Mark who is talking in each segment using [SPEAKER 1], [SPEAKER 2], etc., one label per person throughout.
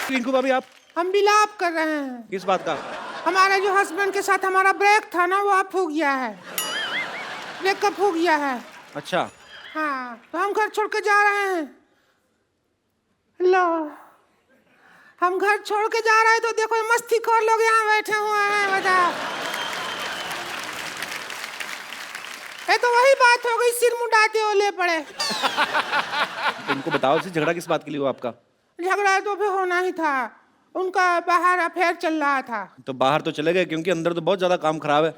[SPEAKER 1] रिंकू भाभी आप
[SPEAKER 2] हम बिलाप कर रहे हैं।
[SPEAKER 1] किस बात का?
[SPEAKER 2] हमारे जो हस्बैंड के साथ हमारा ब्रेक था ना, वो अब हो गया है, ब्रेकअप हो गया है।
[SPEAKER 1] अच्छा,
[SPEAKER 2] हाँ, तो हम घर छोड़ के जा रहे हैं। लो, हम घर छोड़ के जा रहे हैं तो देखो मस्ती खोर लोग यहाँ बैठे हुए हैं। बताओ, ये तो वही बात हो गई, सिर मुंडाते ओले पड़े।
[SPEAKER 1] तो इनको बताओ से झगड़ा किस बात के लिए हुआ आपका?
[SPEAKER 2] झगड़ा तो फिर होना ही था, उनका बाहर अफेयर चल रहा था।
[SPEAKER 1] तो बाहर तो चले गए, क्योंकि अंदर तो बहुत ज्यादा काम खराब है।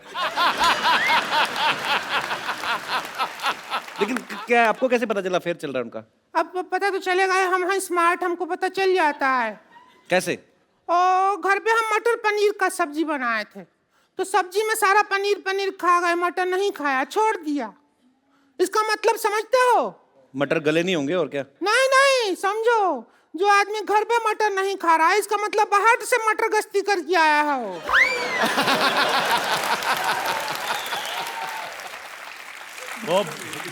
[SPEAKER 1] लेकिन क्या आपको कैसे पता चला अफेयर चल रहा है उनका?
[SPEAKER 2] अब पता तो चलेगा, हम हैं स्मार्ट, हमको पता चल जाता है।
[SPEAKER 1] कैसे?
[SPEAKER 2] और घर पे हम मटर पनीर का सब्जी बनाए थे, तो सब्जी में सारा पनीर खा गए, मटर नहीं खाया, छोड़ दिया। इसका मतलब समझते हो?
[SPEAKER 1] मटर गले नहीं होंगे और क्या?
[SPEAKER 2] नहीं समझो, जो आदमी घर पे मटर नहीं खा रहा है, इसका मतलब बाहर से मटर गश्ती करके आया है वो।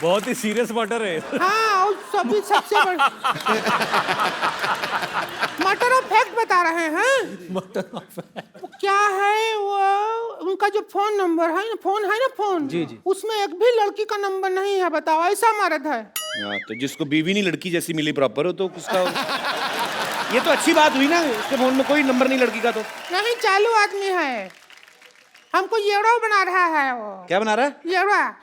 [SPEAKER 3] बहुत ही सीरियस मैटर है।
[SPEAKER 2] हाँ, और सभी सबसे बड़ी मटर ऑफ फैक्ट बता रहे हैं।
[SPEAKER 3] मटर ऑफ फैक्ट
[SPEAKER 2] क्या है वो, उनका जो फोन नंबर है ना, फोन
[SPEAKER 3] जी जी,
[SPEAKER 2] उसमें एक भी लड़की का नंबर नहीं है। बताओ, ऐसा मर्द है।
[SPEAKER 1] तो जिसको बीवी नहीं लड़की जैसी मिली प्रॉपर हो, तो उसका ये तो अच्छी बात हुई ना, उसके फोन में कोई नंबर नहीं लड़की का। तो
[SPEAKER 2] नहीं, चालू आदमी है, हमको येड़ा बना रहा है वो।
[SPEAKER 1] क्या बना रहा है?
[SPEAKER 2] येड़ा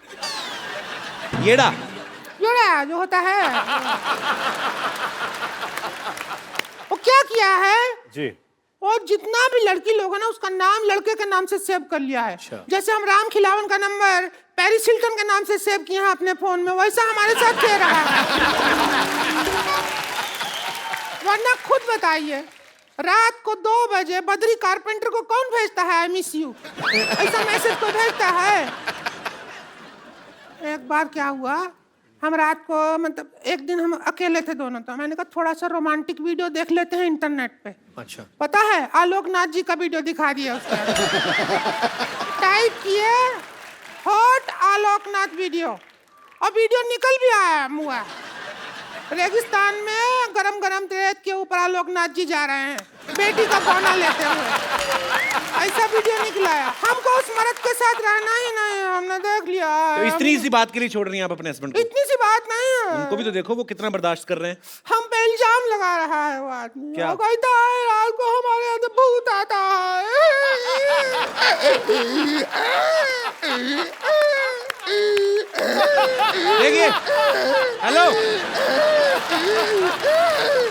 [SPEAKER 1] येड़ा
[SPEAKER 2] जो होता है। वो क्या किया है
[SPEAKER 3] जी,
[SPEAKER 2] और जितना भी लड़की लोग है ना, उसका नाम लड़के के नाम से सेव कर लिया है।
[SPEAKER 3] अच्छा।
[SPEAKER 2] जैसे हम राम खिलावन का नंबर पेरिस हिल्टन के नाम से सेव किए हैं अपने फोन में, वैसा हमारे साथ किया रहा है। वरना खुद बताइए, रात को 2 बजे बद्री कारपेंटर को कौन भेजता है आई मिस यू, ऐसा मैसेज कोई भेजता है? एक बार क्या हुआ, हम रात को, मतलब एक दिन हम अकेले थे दोनों, तो मैंने कहा थोड़ा सा रोमांटिक वीडियो देख लेते हैं इंटरनेट पे।
[SPEAKER 3] अच्छा,
[SPEAKER 2] पता है, आलोकनाथ जी का वीडियो दिखा दिया उसने। टाइप किए हॉट आलोकनाथ वीडियो, और वीडियो निकल भी आया मुआ। रेगिस्तान में गरम गरम रेत के ऊपर आलोकनाथ जी जा रहे हैं बेटी का बौना लेते हुए, ऐसा वीडियो निकला है। हमको उस मर्द के साथ रहना ही नहीं है, हमने देख लिया।
[SPEAKER 1] तो इतनी सी बात के लिए छोड़ रही हैं आप अपने हस्बैंड को?
[SPEAKER 2] इतनी सी बात नहीं है,
[SPEAKER 1] उनको भी तो देखो वो कितना बर्दाश्त कर रहे हैं।
[SPEAKER 2] हम पे इल्जाम लगा रहा है वो आदमी।
[SPEAKER 1] क्या?
[SPEAKER 2] वो कहता है रात को हमारे यहाँ से भूत आता है।
[SPEAKER 1] देखिए,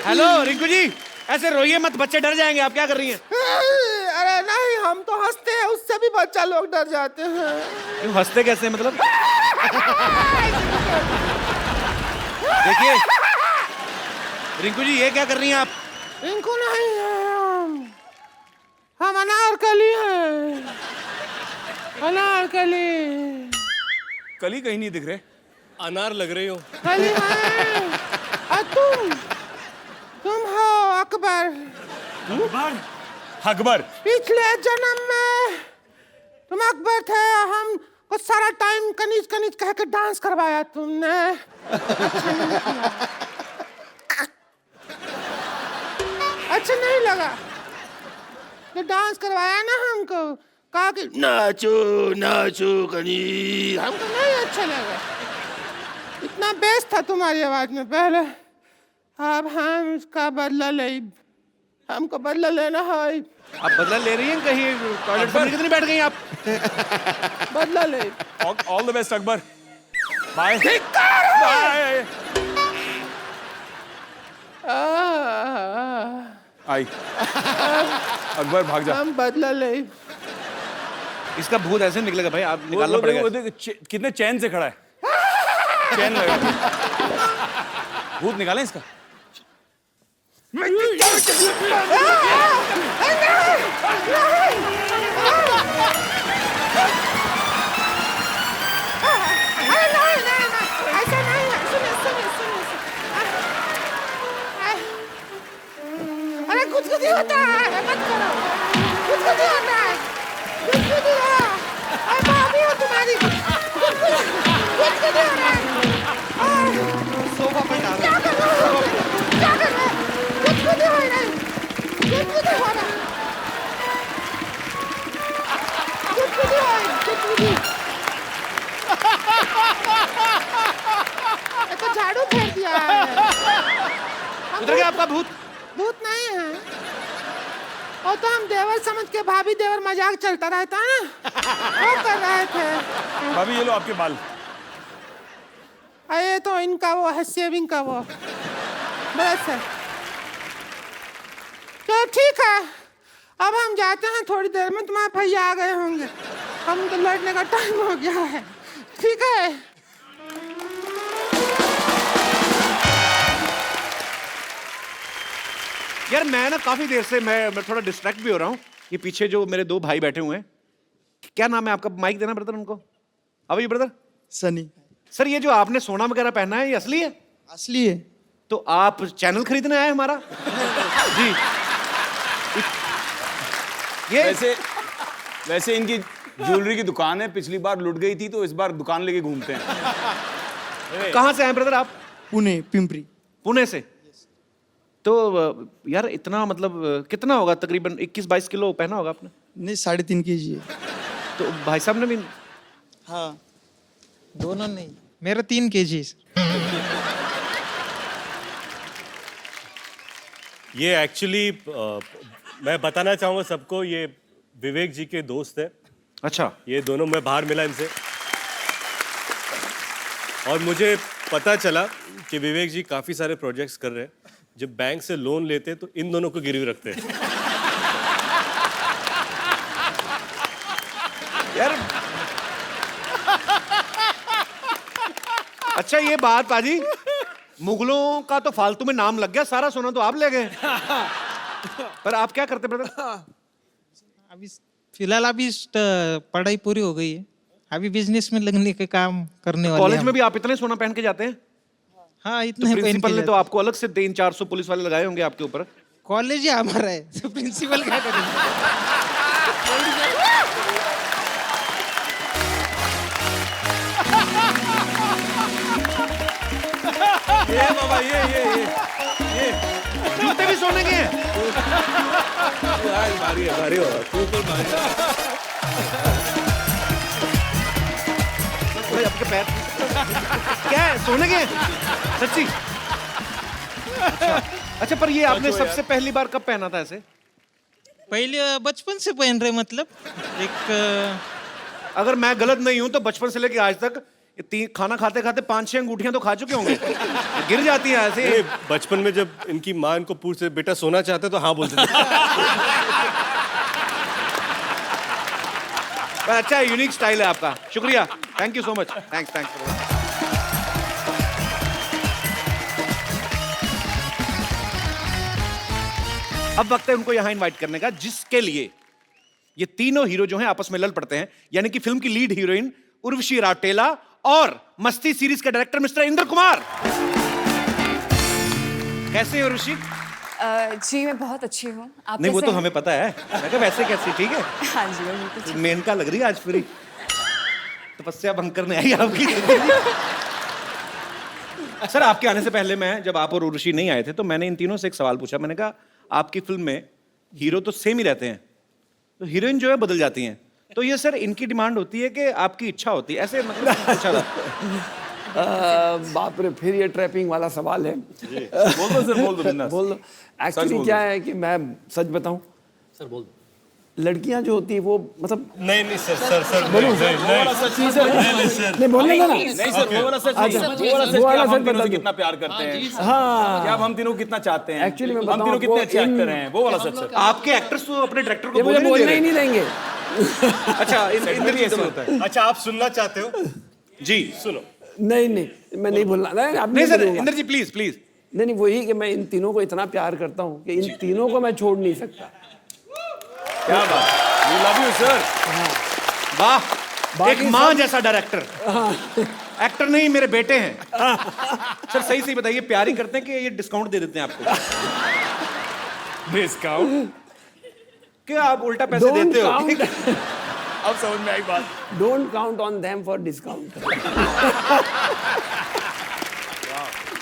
[SPEAKER 1] हेलो रिंकू जी, ऐसे रोइए मत, बच्चे डर जाएंगे। आप क्या कर रही हैं?
[SPEAKER 2] अरे नहीं, हम तो हंसते हैं, उससे भी बच्चा लोग डर जाते हैं।
[SPEAKER 1] क्यों हंसते कैसे, मतलब? देखिए रिंकू जी, ये क्या कर रही हैं आप?
[SPEAKER 2] रिंकू नहीं है, हम अनारकली हैं, अनारकली।
[SPEAKER 3] कली कहीं नहीं दिख रहे, अनार लग रही हो।
[SPEAKER 2] कली है, और तुम हो अकबर।
[SPEAKER 3] अकबर?
[SPEAKER 2] पिछले जन्म में तुम अकबर थे, हम को सारा टाइम कनीज कनीज कह के डांस करवाया तुमने। अच्छा नहीं लगा जो डांस करवाया ना हमको, कहा कि नाचो नाचो कनी, हमको नहीं अच्छा लगा। इतना बेस था तुम्हारी आवाज में पहले, अब हम इसका बदला ले, हमको बदला लेना है।
[SPEAKER 1] आप बदला ले रही हैं? कहीं टॉयलेट पर कितनी बैठ गई आप?
[SPEAKER 2] बदला ले।
[SPEAKER 3] All the best Akbar, bye bye. आई अकबर, भाग जा।
[SPEAKER 2] हम बदला ले।
[SPEAKER 1] इसका भूत ऐसे निकलेगा भाई, आप निकालना पड़ेगा।
[SPEAKER 3] कितने चैन से खड़ा है, चैन लगा। भूत निकालें इसका।
[SPEAKER 2] अरे कुछ कुछ होता है, मत करो, कुछ कुछ होता है, कुछ कुछ हो रहा है, अरे भाभी हो तुम्हारी, कुछ कुछ हो रहा है। सोफा पे डालो, क्या कर रहे हो, कुछ कुछ हो रहा है।
[SPEAKER 1] उधर गया आपका भूत?
[SPEAKER 2] भूत नहीं है, वो तो हम देवर समझ के भाभी देवर मजाक चलता रहता है ना, वो कर रहे थे।
[SPEAKER 3] भाभी ये लो आपके बाल।
[SPEAKER 2] ये तो इनका वो है शेविंग का वो ब्रश है। तो ठीक है, अब हम जाते हैं, थोड़ी देर में तुम्हारे भैया आ गए होंगे, हम तो लौटने का टाइम हो गया है। ठीक है।
[SPEAKER 1] यार मैं ना काफी देर से मैं थोड़ा डिस्ट्रैक्ट भी हो रहा हूँ। ये पीछे जो मेरे दो भाई बैठे हुए हैं, क्या नाम है आपका? माइक देना ब्रदर उनको। अब ये ब्रदर
[SPEAKER 4] सनी।
[SPEAKER 1] सर, ये जो आपने सोना वगैरह पहना है, ये असली है?
[SPEAKER 4] असली है।
[SPEAKER 1] तो आप चैनल खरीदने आए हमारा? जी। ये
[SPEAKER 3] वैसे इनकी ज्वेलरी की दुकान है, पिछली बार लुट गई थी तो इस बार दुकान लेके घूमते हैं।
[SPEAKER 1] कहाँ से आए ब्रदर आप?
[SPEAKER 4] पुणे, पिंपरी।
[SPEAKER 1] पुणे से? तो यार इतना मतलब कितना होगा तकरीबन? 21-22 किलो पहना होगा आपने?
[SPEAKER 4] नहीं, 3.5 kg है।
[SPEAKER 1] तो भाई साहब ने भी?
[SPEAKER 4] हाँ।
[SPEAKER 5] दोनों नहीं, मेरा 3 kg।
[SPEAKER 6] ये एक्चुअली मैं बताना चाहूँगा सबको, ये विवेक जी के दोस्त है।
[SPEAKER 1] अच्छा।
[SPEAKER 6] ये दोनों, मैं बाहर मिला इनसे और मुझे पता चला कि विवेक जी काफ़ी सारे प्रोजेक्ट्स कर रहे हैं। जब बैंक से लोन लेते हैं तो इन दोनों को गिरवी रखते हैं।
[SPEAKER 1] यार अच्छा, ये बात पाजी, मुगलों का तो फालतू में नाम लग गया, सारा सोना तो आप ले गए। पर आप क्या करते ब्रदर?
[SPEAKER 5] अभी फिलहाल पढ़ाई पूरी हो गई है, अभी बिजनेस में लगने के काम करने वाले
[SPEAKER 1] कॉलेज
[SPEAKER 5] हैं।
[SPEAKER 1] में भी आप इतने सोना पहन के जाते हैं?
[SPEAKER 5] हाँ,
[SPEAKER 1] तो
[SPEAKER 5] इतने पहन
[SPEAKER 1] प्रिंसिपल
[SPEAKER 5] के
[SPEAKER 1] ने तो
[SPEAKER 5] जाते।
[SPEAKER 1] आपको अलग से 300-400 पुलिस वाले लगाए होंगे आपके ऊपर।
[SPEAKER 5] कॉलेज ही हमारा है, तो प्रिंसिपल क्या करेंगे?
[SPEAKER 3] ये बाबा ये
[SPEAKER 1] जूते भी सोने के हैं?
[SPEAKER 3] भारी हो
[SPEAKER 1] भाई आपके पैर क्या है, सोने के हैं? सच्ची? अच्छा, पर ये आपने सबसे पहली बार कब पहना था ऐसे?
[SPEAKER 5] पहले बचपन से पहन रहे, मतलब एक
[SPEAKER 1] अगर मैं गलत नहीं हूं तो बचपन से लेके आज तक खाना खाते खाते 5-6 अंगूठियां तो खा चुके होंगे। गिर जाती हैं ऐसे।
[SPEAKER 6] ये बचपन में जब इनकी माँ इनको पूछते बेटा सोना चाहते तो हाँ बोलते थे।
[SPEAKER 1] पर अच्छा, यूनिक स्टाइल है आपका। शुक्रिया, thank you so much. Thanks. अब वक्त है उनको यहां इनवाइट करने का, जिसके लिए ये तीनों हीरो जो हैं आपस में लड़ पड़ते हैं, यानी कि फिल्म की लीड हीरोइन उर्वशी राउटेला और मस्ती सीरीज के डायरेक्टर मिस्टर इंद्र कुमार। कैसे हैं उर्वशी?
[SPEAKER 7] जी मैं बहुत अच्छी हूँ। आप
[SPEAKER 1] नहीं, वो
[SPEAKER 7] कैसे
[SPEAKER 1] तो
[SPEAKER 7] हैं?
[SPEAKER 1] हमें पता है। मैं कहा वैसे कैसी? ठीक है।
[SPEAKER 7] हाँ जी मैं बिल्कुल ठीक।
[SPEAKER 1] मेनका लग रही है आज फ्री। तपस्या भंग करने आई आपकी। सर, आपके आने से पहले जब आप और उर्वशी नहीं आए थे तो मैंने इन तीनों से एक सवाल पूछा। मैंने कहा आपकी फिल्म में हीरो तो सेम ही रहते हैं, तो हीरोइन जो है बदल जाती हैं, तो ये सर इनकी डिमांड होती है कि आपकी इच्छा होती है, ऐसे मतलब पूछा था।
[SPEAKER 8] बाप रे, फिर ये ट्रैपिंग वाला सवाल है।
[SPEAKER 3] बोल दो बिंदास।
[SPEAKER 8] बोल दो। एक्चुअली क्या है कि मैं सच बताऊं सर, बोल दो, लड़कियां जो होती है वो मतलब
[SPEAKER 6] नहीं सर
[SPEAKER 8] बोलूं सर, नहीं बोलने का ना।
[SPEAKER 3] नहीं सर, वो वाला सच नहीं।
[SPEAKER 8] वो वाला सच
[SPEAKER 3] हम तीनों
[SPEAKER 8] बता
[SPEAKER 3] से
[SPEAKER 8] दो।
[SPEAKER 3] कितना प्यार करते हैं,
[SPEAKER 8] हाँ,
[SPEAKER 3] क्या हम तीनों को कितना चाहते हैं,
[SPEAKER 8] Actually मैं
[SPEAKER 3] हम
[SPEAKER 8] बताऊं
[SPEAKER 3] तीनों कितने
[SPEAKER 8] आपको,
[SPEAKER 3] अच्छे एक्टर हैं, वो वाला सच सर।
[SPEAKER 1] आपके एक्टर्स तो अपने डायरेक्टर को
[SPEAKER 8] ये मुझे
[SPEAKER 1] बोलने
[SPEAKER 8] बोलने
[SPEAKER 1] नहीं
[SPEAKER 8] ही
[SPEAKER 1] दे
[SPEAKER 8] नहीं देंगे।
[SPEAKER 1] रहे। अच्छा, इंद्र जी ऐसे होता है।
[SPEAKER 6] अच्छा, आप सुनना चाहते हो?
[SPEAKER 1] जी
[SPEAKER 6] सुनो।
[SPEAKER 8] नहीं, मैं नहीं बोलना।
[SPEAKER 1] नहीं सर, इंद्र जी प्लीज।
[SPEAKER 8] नहीं, वही कि मैं इन तीनों को इतना प्यार करता हूँ कि इन तीनों को मैं छोड़ नहीं सकता।
[SPEAKER 3] क्या बात, वी लव यू सर।
[SPEAKER 1] वाह, एक
[SPEAKER 8] बाकी
[SPEAKER 1] माँ
[SPEAKER 8] सब-
[SPEAKER 1] जैसा डायरेक्टर। एक्टर नहीं, मेरे बेटे हैं। सर सही बताइए, प्यार ही करते हैं कि ये डिस्काउंट दे देते हैं आपको?
[SPEAKER 3] डिस्काउंट?
[SPEAKER 1] क्या आप उल्टा पैसे देते हो?
[SPEAKER 3] अब समझ में आई बात।
[SPEAKER 8] Don't count on them for discount.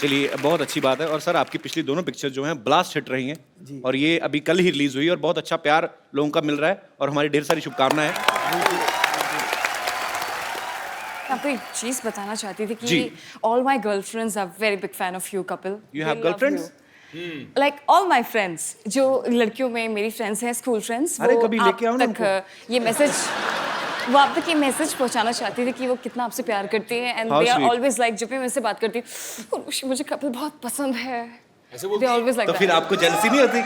[SPEAKER 1] चलिए, बहुत अच्छी बात है। और सर, आपकी पिछली दोनों पिक्चर जो हैं ब्लास्ट हिट रही हैं, और ये अभी कल ही रिलीज हुई और बहुत अच्छा प्यार लोगों का मिल रहा है, और हमारी ढेर सारी शुभकामनाएं हैं।
[SPEAKER 7] आपको एक चीज बताना चाहती थी
[SPEAKER 1] जी।
[SPEAKER 7] कि all my girlfriends are very big fan of you couple.
[SPEAKER 1] You have girlfriends?
[SPEAKER 7] Like all my friends, जो लड़कियों में मेरी फ्रेंड्स हैं, स्कूल फ्रेंड्स,
[SPEAKER 1] अरे
[SPEAKER 7] वो
[SPEAKER 1] कभी
[SPEAKER 7] आप
[SPEAKER 1] लेके आओ ना
[SPEAKER 7] तक ये मैसेज, वो आप तक ये मैसेज पहुंचाना चाहती थी कि वो कितना आपसे प्यार करती है, and
[SPEAKER 1] How
[SPEAKER 7] they are
[SPEAKER 1] sweet.
[SPEAKER 7] Always like, जब भी मैं उनसे बात करती हूँ, "उर्वशी, मुझे कपिल बहुत पसंद है, दे ऑलवेज लाइक
[SPEAKER 1] तो फिर आपको जेलसी नहीं होती?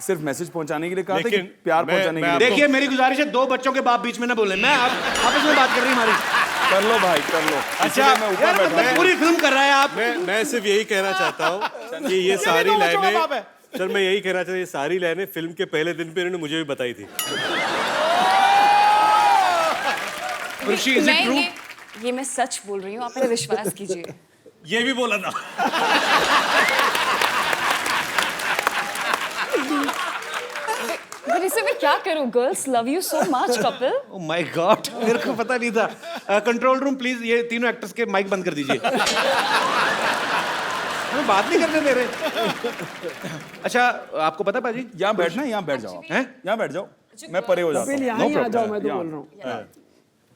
[SPEAKER 3] सिर्फ मैसेज पहुंचाने के लिए कहा था कि
[SPEAKER 6] लेकिन
[SPEAKER 3] प्यार
[SPEAKER 6] मैं-
[SPEAKER 3] पहुंचाने के
[SPEAKER 6] मैं
[SPEAKER 3] लिए?
[SPEAKER 1] देखिए मेरी गुजारिश है, 2 बच्चों के बाप बीच में ना बोले। मैं आपस में बात कर रही हूँ हमारी।
[SPEAKER 3] कर लो भाई, कर लो।
[SPEAKER 6] अच्छा,
[SPEAKER 3] इसीलिए मैं ऊपर
[SPEAKER 1] यार
[SPEAKER 3] बैठा
[SPEAKER 1] मतलब
[SPEAKER 3] हूं।
[SPEAKER 1] पूरी फिल्म कर रहा है आप।
[SPEAKER 6] मैं सिर्फ यही कहना चाहता हूँ कि ये सारी
[SPEAKER 1] दो बच्चों का बाप
[SPEAKER 6] लाइनें,
[SPEAKER 1] है।
[SPEAKER 6] सर मैं यही कहना चाहता हूँ, ये सारी लाइनें फिल्म के पहले दिन पे इन्होंने मुझे भी बताई थी।
[SPEAKER 1] ऋषि, is it
[SPEAKER 7] मैं
[SPEAKER 1] true?
[SPEAKER 7] ये मैं सच बोल रही हूँ, आप मेरा विश्वास कीजिए।
[SPEAKER 6] ये भी बोला था।
[SPEAKER 7] पर इसे मैं क्या करूँ? Girls love you so much Kapil.
[SPEAKER 1] Oh my God, मेरे को पता नहीं था। कंट्रोल रूम प्लीज ये तीनों एक्टर्स के माइक बंद कर दीजिए। हमें बात नहीं करने दे रहे। अच्छा, आपको पता पाजी?
[SPEAKER 3] यहाँ बैठना, यहाँ बैठ जाओ आप।
[SPEAKER 1] हैं?
[SPEAKER 3] यहाँ बैठ जाओ, मैं परे हो जाता हूँ।
[SPEAKER 8] यहाँ ही आ जाओ, मैं तो बोल रहा हूँ।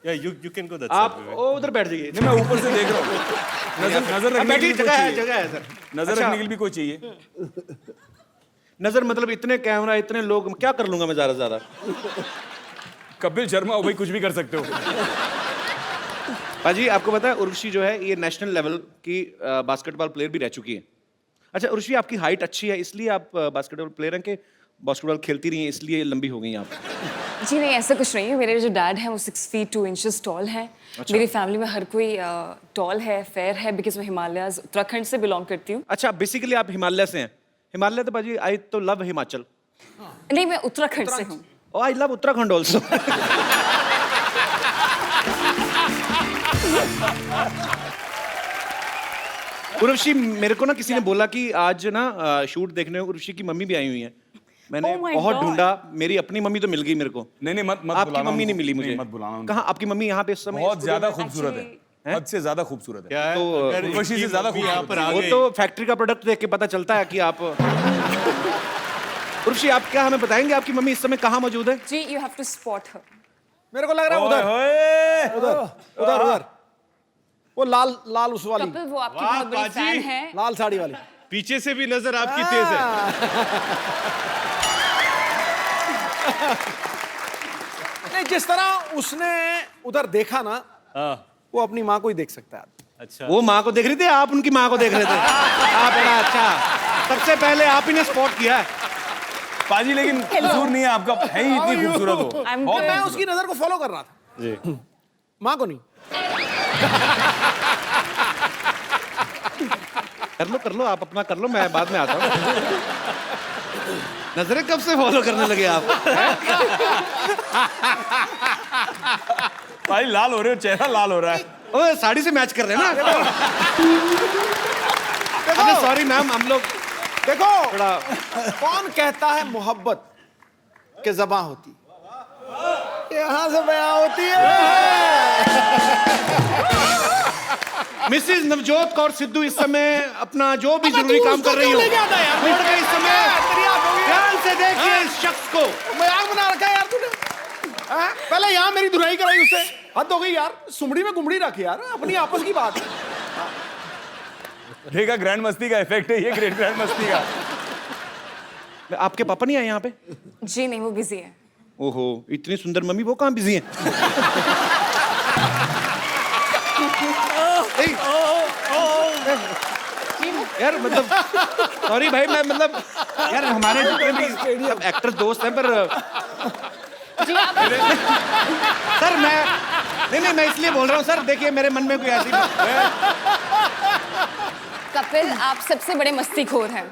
[SPEAKER 6] या यू कैन गो दैट
[SPEAKER 1] आप उधर बैठ जाइए।
[SPEAKER 3] नहीं, मैं ऊपर से देख रहा हूँ। नजर
[SPEAKER 1] अब
[SPEAKER 3] रखने के
[SPEAKER 1] बैठिए,
[SPEAKER 3] लिए कोई
[SPEAKER 1] जगह है,
[SPEAKER 3] चाहिए।
[SPEAKER 1] जगह है सर।
[SPEAKER 3] नजर
[SPEAKER 1] अच्छा,
[SPEAKER 3] रखने के लिए भी कोई चाहिए।
[SPEAKER 1] नजर मतलब इतने कैमरा, इतने लोग, क्या कर लूंगा मैं ज्यादा से ज्यादा?
[SPEAKER 3] कपिल शर्मा हो भाई, कुछ भी कर सकते हो।
[SPEAKER 1] पाजी आपको पता है उर्वशी जो है ये नेशनल लेवल की बास्केटबॉल प्लेयर भी रह चुकी है। अच्छा उर्वशी, आपकी हाइट अच्छी है इसलिए आप बास्केटबॉल प्लेयर हैं कि बास्केटबॉल खेलती रही हैं इसलिए लंबी हो गई हैं आप?
[SPEAKER 7] जी नहीं, ऐसा कुछ नहीं है। मेरे जो डैड हैं वो 6 feet 2 inches टॉल हैं। मेरी फैमिली में हर कोई टॉल है, फेयर है, बिकॉज मैं हिमालयाज उत्तराखंड से बिलोंग करती हूँ।
[SPEAKER 1] अच्छा बेसिकली आप हिमालय से हैं। हिमालय तो पाजी आई तो लव हिमाचल।
[SPEAKER 7] नहीं, मैं उत्तराखंड से हूँ।
[SPEAKER 1] Oh I love Uttarakhand also. Urvashi, मेरे को ना किसी ने बोला कि आज ना शूट देखने उर्वशी की मम्मी भी आई हुई है। मैंने
[SPEAKER 7] Oh my
[SPEAKER 1] बहुत
[SPEAKER 7] God.
[SPEAKER 1] ढूंढा, मेरी अपनी मम्मी तो मिल गई मेरे को।
[SPEAKER 3] नहीं, मत
[SPEAKER 1] आपकी
[SPEAKER 3] बुलाना
[SPEAKER 1] मम्मी नहीं
[SPEAKER 3] उनको।
[SPEAKER 1] मिली मुझे।
[SPEAKER 3] नहीं, मत बुलाना उनको।
[SPEAKER 1] कहाँ आपकी मम्मी यहाँ पे इस समय?
[SPEAKER 3] बहुत ज्यादा खूबसूरत है,
[SPEAKER 7] Actually-
[SPEAKER 3] हद से ज्यादा खूबसूरत है।
[SPEAKER 6] क्या है?
[SPEAKER 1] तो,
[SPEAKER 6] अगर
[SPEAKER 3] उर्वशी से
[SPEAKER 6] इनकी
[SPEAKER 3] ज्यादा
[SPEAKER 6] मम्मी यहाँ पर आ
[SPEAKER 1] वो
[SPEAKER 6] गई,
[SPEAKER 1] तो फैक्ट्री का प्रोडक्ट देख के पता चलता है कि आप। उर्वशी, आप क्या हमें बताएंगे आपकी मम्मी इस समय कहाँ मौजूद है?
[SPEAKER 7] जी, यू हैव टू स्पॉट हर।
[SPEAKER 9] मेरे को लग रहा है उधर
[SPEAKER 3] ओए,
[SPEAKER 9] उधर उधर वो लाल लाल उस वाली
[SPEAKER 7] कपिल वो आपकी
[SPEAKER 6] वाह,
[SPEAKER 7] बहुत बड़ी
[SPEAKER 6] बाजी।
[SPEAKER 7] फैन है।
[SPEAKER 9] लाल साड़ी वाली।
[SPEAKER 6] पीछे से भी नजर आपकी तेज है।
[SPEAKER 9] नहीं, जिस तरह उसने उधर देखा ना, वो अपनी माँ को ही देख सकता है।
[SPEAKER 6] अच्छा,
[SPEAKER 1] वो माँ को देख रही थी, आप उनकी माँ को देख रहे थे। आप बड़ा अच्छा, सबसे पहले आप ही ने स्पॉट किया है।
[SPEAKER 3] पाजी लेकिन कसूर नहीं है आपका, है ही इतनी खूबसूरत हो।
[SPEAKER 7] I'm
[SPEAKER 3] बहुत
[SPEAKER 7] good.
[SPEAKER 9] मैं उसकी नजर को फॉलो कर रहा था,
[SPEAKER 6] जी
[SPEAKER 9] माँ को नहीं।
[SPEAKER 1] कर लो आप अपना कर लो, मैं बाद में आता हूँ। नजरें कब से फॉलो करने लगे आप?
[SPEAKER 3] भाई लाल हो रहे हो, चेहरा लाल हो रहा है।
[SPEAKER 1] ओ साड़ी से मैच कर रहे हैं ना? अरे सॉरी मैम, हम लोग
[SPEAKER 9] देखो
[SPEAKER 1] थोड़ा।
[SPEAKER 9] कौन कहता है मोहब्बत के ज़बां होती, यहाँ से बयां होती है।
[SPEAKER 1] मिसिज नवजोत कौर सिद्धू इस समय अपना जो भी जरूरी काम कर रही हो, छोड़ के इस समय ध्यान से देखिए इस शख्स को।
[SPEAKER 9] मजाक बना रखा है यार तूने। हाँ? पहले यहाँ मेरी धुलाई कराई उससे, हद हो गई यार। सुमड़ी में गुमड़ी रख यार, अपनी आपस की बात है।
[SPEAKER 3] देखा, ग्रैंड मस्ती का इफेक्ट है ये, ग्रैंड मस्ती का।
[SPEAKER 1] आपके पापा नहीं आए यहाँ पे?
[SPEAKER 7] जी नहीं, वो बिजी है।
[SPEAKER 1] ओहो, इतनी सुंदर मम्मी, वो कहाँ बिजी हैं? यार मतलब सॉरी भाई, मैं मतलब यार हमारे जितने भी सब एक्टर दोस्त हैं, पर
[SPEAKER 7] जी आप
[SPEAKER 1] सर नहीं मैं इसलिए बोल रहा हूँ सर, देखिए मेरे मन में कोई ऐसी
[SPEAKER 7] कपिल, आप सबसे बड़े मस्तीखोर हैं।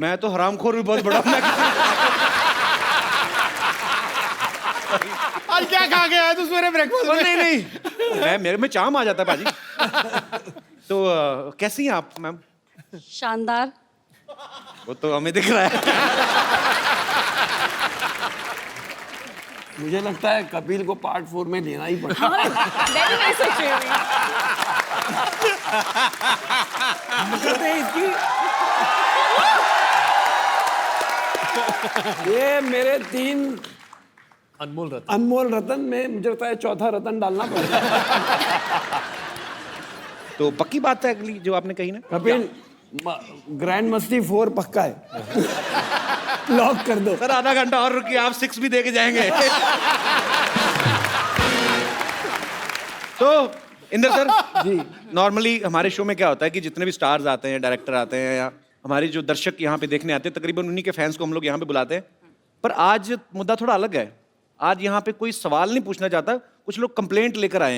[SPEAKER 1] मैं तो हरामखोर भी बहुत बड़ा हूँ।
[SPEAKER 9] आज क्या खा के आया तू सवेरे ब्रेकफास्ट में?
[SPEAKER 1] नहीं मेरे में चाम आ जाता है पाजी। तो कैसी हैं आप मैम?
[SPEAKER 7] शानदार।
[SPEAKER 1] वो तो हमें दिख रहा है।
[SPEAKER 8] मुझे लगता है कपिल को पार्ट 4 में लेना ही पड़ेगा।
[SPEAKER 7] मैं भी नहीं सोच रही हूँ।
[SPEAKER 8] ये मेरे 3 अनमोल रतन में मुझे लगता है चौथा रतन डालना पड़ेगा।
[SPEAKER 1] तो पक्की बात है अगली जो आपने कही ना।
[SPEAKER 8] कपिल ग्रैंड मस्ती 4 पक्का है। लॉक कर दो।
[SPEAKER 1] सर आधा घंटा और रुकिए, आप 6 भी दे के जाएंगे। तो इंदर सर जी, नॉर्मली हमारे शो में क्या होता है कि जितने भी स्टार्स आते हैं, डायरेक्टर आते हैं, या हमारे जो दर्शक यहाँ पे देखने आते हैं, तकरीबन उन्हीं के फैंस को हम लोग यहाँ पे बुलाते हैं। पर आज मुद्दा थोड़ा अलग है। आज यहाँ पे कोई सवाल नहीं पूछना चाहता, कुछ लोग कंप्लेंट लेकर आए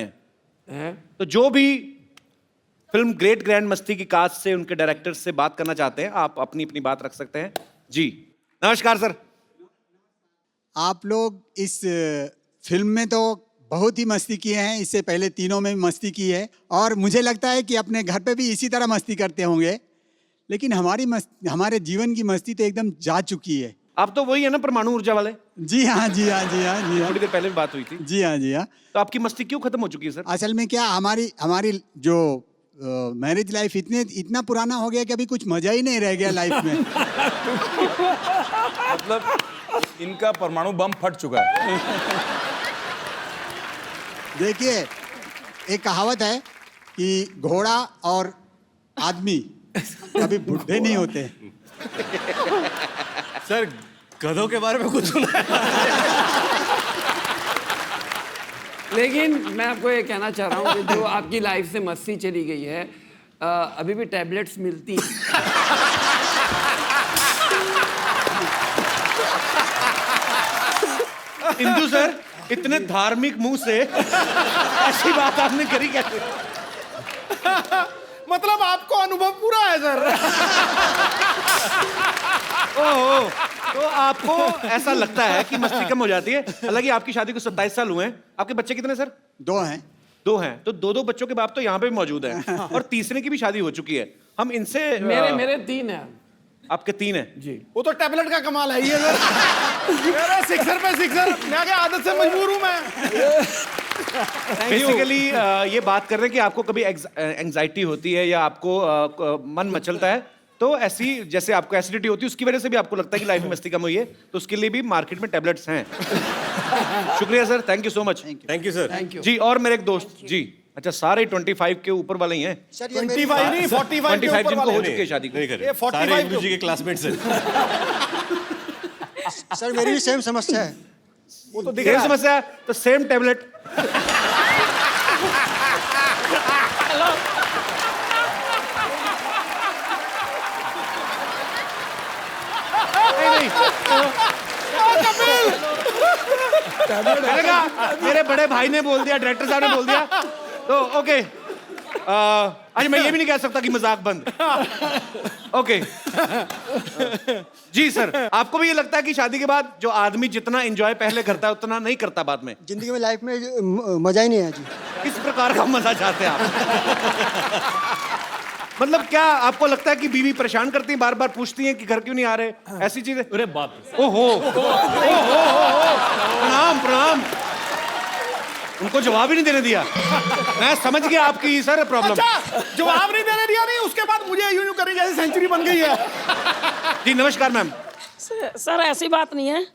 [SPEAKER 1] हैं। तो जो भी फिल्म ग्रेट ग्रैंड मस्ती की कास्ट से, उनके डायरेक्टर से बात करना चाहते हैं, आप अपनी अपनी बात रख सकते हैं। जी नमस्कार सर।
[SPEAKER 10] आप लोग इस फिल्म में तो बहुत ही मस्ती किए हैं, इससे पहले तीनों में भी मस्ती की है, और मुझे लगता है कि अपने घर पे भी इसी तरह मस्ती करते होंगे। लेकिन हमारे जीवन की मस्ती तो एकदम जा चुकी है।
[SPEAKER 1] आप तो वही है ना परमाणु ऊर्जा वाले।
[SPEAKER 10] जी हाँ, जी हाँ, जी हाँ, जी हाँ।
[SPEAKER 1] थोड़ी देर पहले भी बात हुई थी।
[SPEAKER 10] जी हाँ, जी हाँ।
[SPEAKER 1] तो आपकी मस्ती क्यों खत्म हो चुकी है सर?
[SPEAKER 10] असल में क्या, हमारी जो मैरिज लाइफ इतना पुराना हो गया कि अभी कुछ मजा ही नहीं रह गया लाइफ में।
[SPEAKER 3] मतलब इनका परमाणु बम फट चुका है।
[SPEAKER 10] देखिए, एक कहावत है कि घोड़ा और आदमी कभी बुढ़े नहीं होते।
[SPEAKER 6] सर गधों के बारे में कुछ सुना है?
[SPEAKER 8] लेकिन मैं आपको ये कहना चाह रहा हूँ कि जो आपकी लाइफ से मस्ती चली गई है, अभी भी टैबलेट्स मिलती हैं।
[SPEAKER 1] इंदु सर, इतने धार्मिक मुंह से ऐसी बात आपने करी कैसे?
[SPEAKER 9] मतलब आपको अनुभव पूरा है सर।
[SPEAKER 1] ओहो, तो आपको ऐसा लगता है कि मस्ती कम हो जाती है। हालांकि आपकी शादी को 27 साल हुए हैं। आपके बच्चे कितने सर?
[SPEAKER 10] 2 हैं।
[SPEAKER 1] 2 हैं। तो 2 बच्चों के बाप तो यहाँ पे भी मौजूद हैं, और तीसरे की भी शादी हो चुकी है। हम इनसे
[SPEAKER 8] मेरे 3 हैं।
[SPEAKER 1] आपके 3 हैं
[SPEAKER 8] जी।
[SPEAKER 9] वो तो टैबलेट का कमाल है ये सर। मेरा सिक्सर पे सिक्सर, मैं क्या आदत से मजबूर हूँ मैं।
[SPEAKER 1] बेसिकली ये बात कर रहे हैं कि आपको कभी एंजाइटी होती है या आपको मन मचलता है, तो ऐसी जैसे आपको एसिडिटी होती है, उसकी वजह से भी आपको लगता है कि लाइफ में मस्ती कम हुई है, तो उसके लिए भी मार्केट में टैबलेट्स हैं। शुक्रिया sir, thank you so much.
[SPEAKER 6] Thank you sir.
[SPEAKER 8] Thank you.
[SPEAKER 1] जी, और मेरे एक दोस्त जी, अच्छा सारे 25 के ऊपर वाले ही हैं।
[SPEAKER 9] 25 नहीं, 45 के
[SPEAKER 1] 25
[SPEAKER 9] ऊपर
[SPEAKER 1] जिनको
[SPEAKER 9] वाले
[SPEAKER 1] हो
[SPEAKER 9] हैं।
[SPEAKER 1] चुकी है शादी को।
[SPEAKER 6] नहीं करे,
[SPEAKER 9] ये 45
[SPEAKER 6] सारे इंदु जी के क्लासमेट्स हैं।
[SPEAKER 4] सर मेरी भी सेम समस्या है।
[SPEAKER 9] वो तो दिख
[SPEAKER 1] सेम
[SPEAKER 9] रहा है।
[SPEAKER 1] समस्या है तो सेम टैबलेट। नहीं, मैंने कहा मेरे बड़े भाई ने बोल दिया, डायरेक्टर साहब ने बोल दिया, तो ओके। आज मैं ये भी नहीं कह सकता कि मजाक बंद। ओके। जी सर, आपको भी ये लगता है कि शादी के बाद जो आदमी जितना एंजॉय पहले करता है उतना नहीं करता बाद में?
[SPEAKER 4] जिंदगी में लाइफ में मजा ही नहीं है जी।
[SPEAKER 1] किस प्रकार का मजा चाहते हैं आप? मतलब क्या आपको लगता है कि बीवी परेशान करती है, बार बार पूछती है कि घर क्यों नहीं आ रहे, ऐसी चीजें?
[SPEAKER 6] अरे बाप रे।
[SPEAKER 1] ओहो, प्रणाम प्रणाम। उनको जवाब ही नहीं देने दिया। मैं समझ गया आपकी सर प्रॉब्लम।
[SPEAKER 9] अच्छा, जवाब नहीं देने दिया, नहीं उसके बाद मुझे यूं यूं करी जैसे सेंचुरी बन गई है।
[SPEAKER 1] जी नमस्कार मैम।
[SPEAKER 11] सर ऐसी बात नहीं है।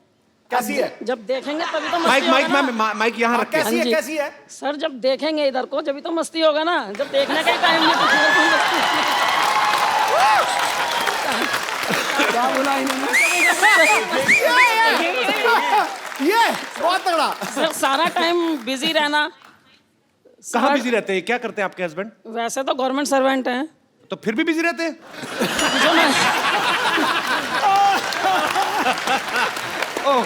[SPEAKER 9] कैसी है?
[SPEAKER 11] जब देखेंगे तभी तो
[SPEAKER 1] माइक
[SPEAKER 11] मस्ती
[SPEAKER 1] माइक
[SPEAKER 11] होगा ना।
[SPEAKER 1] मैम, माइक यहाँ रखें।
[SPEAKER 9] कैसी है?
[SPEAKER 11] हाँ जी।
[SPEAKER 9] कैसी है?
[SPEAKER 11] सर जब देखेंगे इधर को जब तो मस्ती होगा ना, जब देखने का ही टाइम नहीं तो फिर कौन मस्ती?
[SPEAKER 8] क्या बोला इन्होंने?
[SPEAKER 9] ये बहुत तगड़ा।
[SPEAKER 11] सर सारा टाइम बिजी रहना।
[SPEAKER 1] कहाँ
[SPEAKER 11] सर,
[SPEAKER 1] बिजी रहते हैं? क्या करते हैं आपके हस्बैंड?
[SPEAKER 11] वैसे तो गवर्नमेंट सर्वेंट हैं।
[SPEAKER 1] तो फिर भी बिजी रहते हैं?
[SPEAKER 11] जो मैं
[SPEAKER 1] ओह,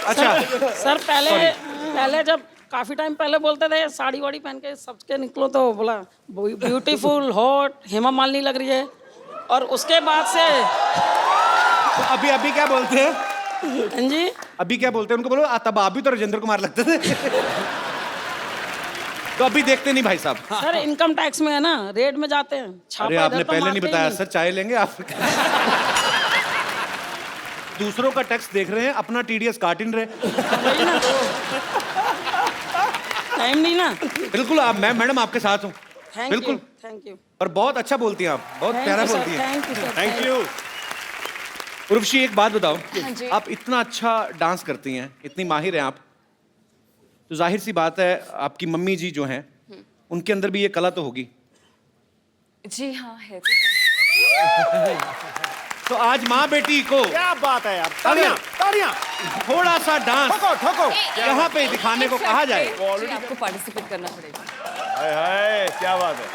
[SPEAKER 1] अच्छा।
[SPEAKER 11] सर पहले जब काफी टाइम पहले बोलते थे साड़ी वाड़ी पहन के सबके निकलो, तो बोला ब्यूटीफुल हॉट हेमा मालिनी लग रही है, और उसके बाद से
[SPEAKER 1] तो अभी क्या बोलते हैं?
[SPEAKER 11] हाँ जी,
[SPEAKER 1] अभी क्या बोलते हैं उनको? बोलो तब आप भी तो राजेंद्र कुमार लगते थे। तो अभी देखते नहीं भाई साहब?
[SPEAKER 11] सर इनकम टैक्स में है ना, रेड में जाते हैं। छापा
[SPEAKER 1] अरे
[SPEAKER 11] इधर
[SPEAKER 1] आपने
[SPEAKER 11] तो
[SPEAKER 1] पहले नहीं
[SPEAKER 11] मारते ही
[SPEAKER 1] बताया सर, चाय लेंगे आप? दूसरों का टैक्स देख रहे हैं, अपना टीडीएस काट ही नहीं रहे।
[SPEAKER 11] वही ना, टाइम नहीं ना।
[SPEAKER 1] बिल्कुल, आप मैडम आपके साथ हूँ, बिल्कुल।
[SPEAKER 11] Thank you.
[SPEAKER 1] और बहुत अच्छा बोलती हैं आप, बहुत प्यारा बोलती हैं।
[SPEAKER 11] Thank you sir.
[SPEAKER 6] Thank you.
[SPEAKER 1] Urvashi एक बात बताओ,
[SPEAKER 7] हाँ जी।
[SPEAKER 1] आप इतना अच्छा डांस करती हैं, इतनी माहिर हैं आप, तो जाहिर सी बात है आपकी मम्मी जी जो हैं उनके अंदर भी ये कला तो होगी।
[SPEAKER 7] जी हाँ है।
[SPEAKER 1] तो आज माँ बेटी को
[SPEAKER 9] क्या बात है यार, तालियां तालियां।
[SPEAKER 1] थोड़ा सा डांस
[SPEAKER 9] ठोको ठोको।
[SPEAKER 1] यहाँ पे दिखाने को कहा जाए
[SPEAKER 7] जी, आपको पार्टिसिपेट करना पड़ेगा।
[SPEAKER 3] हाय हाय, क्या बात है।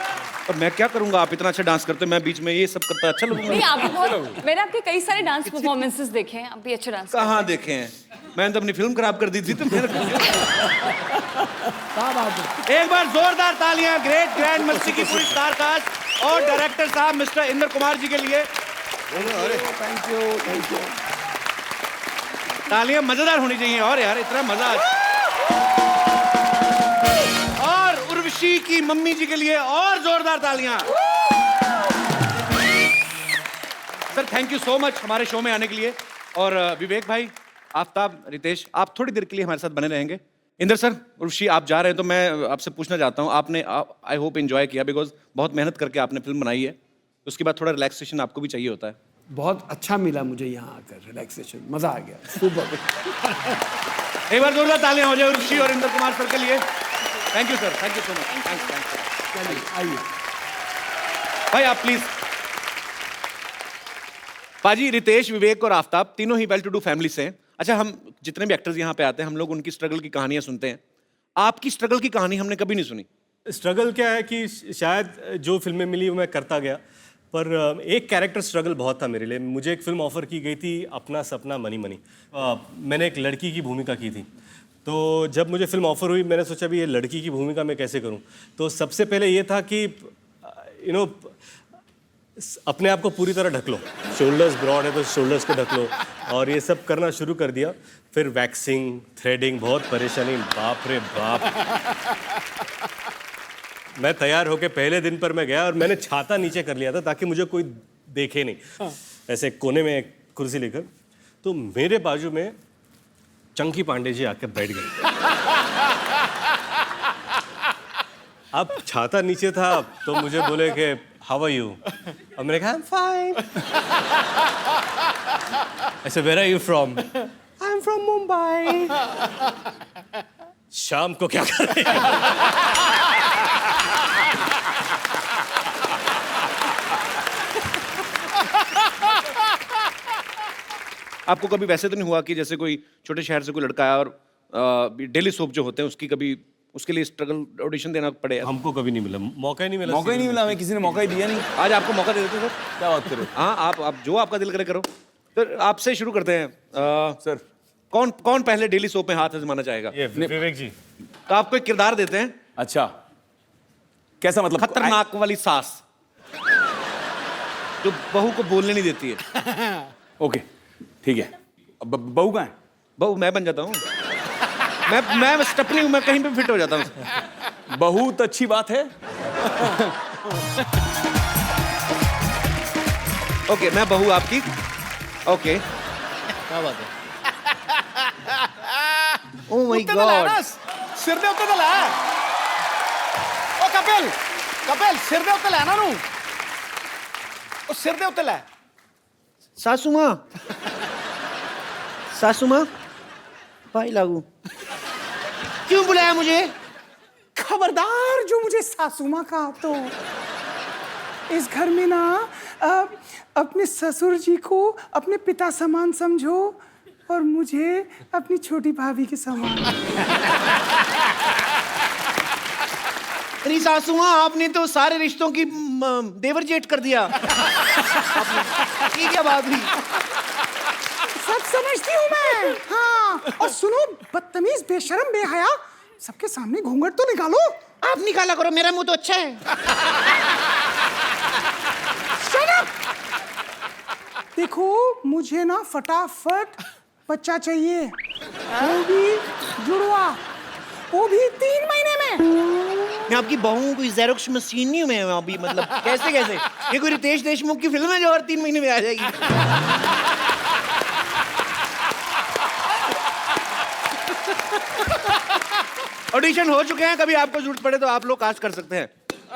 [SPEAKER 1] तो मैं क्या करूंगा, आप इतना अच्छा डांस करते हो, मैं बीच में ये सब करता अच्छा लगूंगा?
[SPEAKER 7] नहीं, आपको बहुत, मैंने आपके कई सारे डांस परफॉर्मेंसेस देखे हैं, आप भी अच्छे डांस
[SPEAKER 1] कहाँ देखे हैं? मैंने तो अपनी फिल्म खराब कर दी थी, तो मेरे एक बार जोरदार तालियां ग्रेट ग्रैंड मस्ती की पूरी स्टार कास्ट और डायरेक्टर साहब मिस्टर इंद्र कुमार जी के लिए।
[SPEAKER 9] Thank you.
[SPEAKER 1] तालियां मजेदार होनी चाहिए और यार इतना मजा। और उर्वशी की मम्मी जी के लिए और जोरदार तालियां। Sir thank you so much हमारे शो में आने के लिए। और विवेक भाई, आफ्ताब, रितेश, आप थोड़ी देर के लिए हमारे साथ बने रहेंगे। इंद्र सर, उर्वशी आप जा रहे हैं तो मैं आपसे पूछना चाहता हूं, आपने आई होप एंजॉय किया, बिकॉज बहुत मेहनत करके आपने फिल्म बनाई है, उसके बाद थोड़ा रिलैक्सेशन आपको भी चाहिए होता है।
[SPEAKER 8] बहुत अच्छा मिला मुझे यहाँ आकर, रिलैक्सेशन, मजा आ गया। सुपर।
[SPEAKER 1] एक बार जोरदार तालियां हो जाए उर्वशी और इंद्र कुमार सर के लिए। Thank you sir, thank you so much. Thanks.
[SPEAKER 8] आइए
[SPEAKER 1] भाई आप प्लीज। पाजी, रितेश, विवेक और आफ्ताब तीनों ही वेल टू डू फैमिली से हैं। अच्छा, हम जितने भी एक्टर्स यहाँ पे आते हैं हम लोग उनकी स्ट्रगल की कहानियां सुनते हैं। आपकी स्ट्रगल की कहानी हमने कभी नहीं सुनी।
[SPEAKER 6] स्ट्रगल क्या है कि शायद जो फिल्में मिली वो मैं करता गया, पर एक कैरेक्टर स्ट्रगल बहुत था मेरे लिए। मुझे एक फिल्म ऑफर की गई थी, अपना सपना मनी मनी। मैंने एक लड़की की भूमिका की थी, तो जब मुझे फिल्म ऑफर हुई मैंने सोचा भी ये लड़की की भूमिका मैं कैसे करूं। तो सबसे पहले ये था कि अपने आप को पूरी तरह ढक लो, शोल्डर्स ब्रॉड है तो शोल्डर्स को ढक लो, और ये सब करना शुरू कर दिया। फिर वैक्सिंग, थ्रेडिंग, बहुत परेशानी, बाप रे बाप। मैं तैयार होके पहले दिन पर मैं गया और मैंने छाता नीचे कर लिया था ताकि मुझे कोई देखे नहीं, ऐसे कोने में एक कुर्सी लेकर। तो मेरे बाजू में चंकी पांडे जी आके बैठ गए। अब छाता नीचे था तो मुझे बोले कि हाउ आर यू, और मैंने कहा आई एम फाइन। ऐसे where are you from? I am from Mumbai. शाम को क्या कर रहे हैं?
[SPEAKER 1] आपको कभी वैसे तो नहीं हुआ कि जैसे कोई छोटे शहर से कोई लड़का आया और डेली सोप जो होते हैं उसकी कभी उसके लिए स्ट्रगल ऑडिशन देना पड़े?
[SPEAKER 6] हमको कभी नहीं मिला, मौका ही नहीं मिला।
[SPEAKER 3] मौका ही नहीं मिला, हमें किसी ने मौका ही दिया नहीं।
[SPEAKER 1] आज आपको मौका दे देते सर।
[SPEAKER 3] क्या बात करो।
[SPEAKER 1] हाँ, आप जो आपका दिल करे करो। तो आपसे शुरू करते हैं।
[SPEAKER 3] सर
[SPEAKER 1] कौन पहले डेली सोप में हाथ आजमाना चाहेगा?
[SPEAKER 6] ये विवेक जी।
[SPEAKER 1] तो आपको एक किरदार देते हैं।
[SPEAKER 3] अच्छा, कैसा मतलब?
[SPEAKER 1] खतरनाक वाली सास जो बहू को बोलने नहीं देती है।
[SPEAKER 3] ओके ठीक है। अब बहू कहाँ है?
[SPEAKER 1] बहू मैं बन जाता हूँ। मैं स्टपनी हूँ, मैं कहीं पे फिट हो जाता हूँ।
[SPEAKER 3] बहू तो अच्छी बात है।
[SPEAKER 1] ओके, मैं बहू आपकी। ओके, क्या बात है? ओह माय गॉड,
[SPEAKER 9] सिर दे उत्ते तो लै। ओ कपिल सिर दे उत्ते लै ना नू। ओ सिर दे उत्ते लै।
[SPEAKER 1] सासू माँ भाई लागू क्यों बुलाया मुझे?
[SPEAKER 2] खबरदार जो मुझे सासू माँ कहा तो इस घर में ना अपने ससुर जी को अपने पिता समान समझो और मुझे अपनी छोटी भाभी के समान।
[SPEAKER 1] अरे सासू माँ, आपने तो सारे रिश्तों की देवर जेठ कर दिया। ये क्या बात हुई?
[SPEAKER 2] सब समझती हूँ मैं। हाँ, और सुनो बदतमीज, बेशरम, बेहया, सबके सामने घूंघट तो निकालो।
[SPEAKER 1] आप निकाला करो, मेरा मुंह तो अच्छा है।
[SPEAKER 2] Shut up! देखो मुझे ना फटाफट बच्चा चाहिए, वो भी जुड़वा, वो भी 3 महीने में।
[SPEAKER 1] मैं आपकी बहू हूँ, कोई ज़ेरोक्स मशीन नहीं हूँ मैं अभी। मतलब कैसे ये कोई रितेश देशमुख की फिल्म है जो और 3 महीने में आ जाएगी? ऑडिशन हो चुके हैं, कभी आपको जरूरत पड़े तो आप लोग कास्ट कर सकते हैं।